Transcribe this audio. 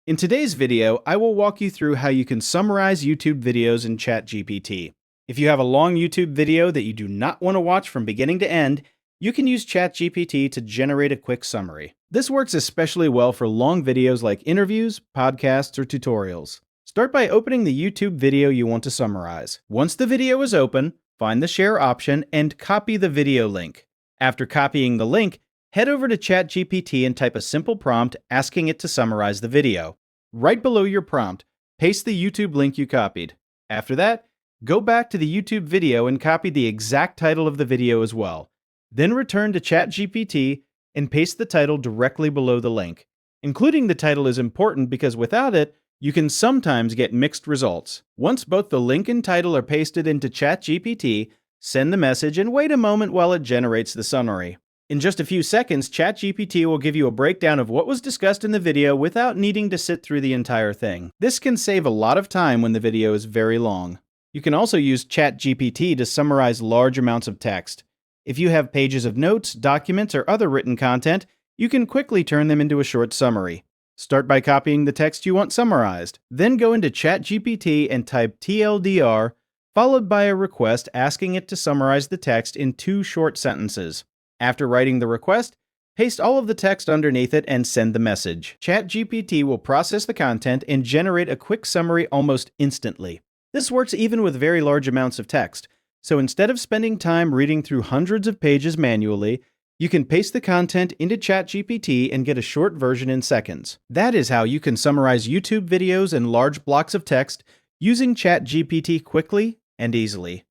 In today's video, I will walk you through how you can summarize YouTube videos in ChatGPT. If you have a long YouTube video that you do not want to watch from beginning to end, you can use ChatGPT to generate a quick summary. This works especially well for long videos like interviews, podcasts, or tutorials. Start by opening the YouTube video you want to summarize. Once the video is open, find the Share option and copy the video link. After copying the link, head over to ChatGPT and type a simple prompt asking it to summarize the video. Right below your prompt, paste the YouTube link you copied. After that, go back to the YouTube video and copy the exact title of the video as well. Then return to ChatGPT and paste the title directly below the link. Including the title is important because without it, you can sometimes get mixed results. Once both the link and title are pasted into ChatGPT, send the message and wait a moment while it generates the summary. In just a few seconds, ChatGPT will give you a breakdown of what was discussed in the video without needing to sit through the entire thing. This can save a lot of time when the video is very long. You can also use ChatGPT to summarize large amounts of text. If you have pages of notes, documents, or other written content, you can quickly turn them into a short summary. Start by copying the text you want summarized. Then go into ChatGPT and type TLDR, followed by a request asking it to summarize the text in 2 short sentences. After writing the request, paste all of the text underneath it and send the message. ChatGPT will process the content and generate a quick summary almost instantly. This works even with very large amounts of text, so instead of spending time reading through hundreds of pages manually, you can paste the content into ChatGPT and get a short version in seconds. That is how you can summarize YouTube videos and large blocks of text using ChatGPT quickly and easily.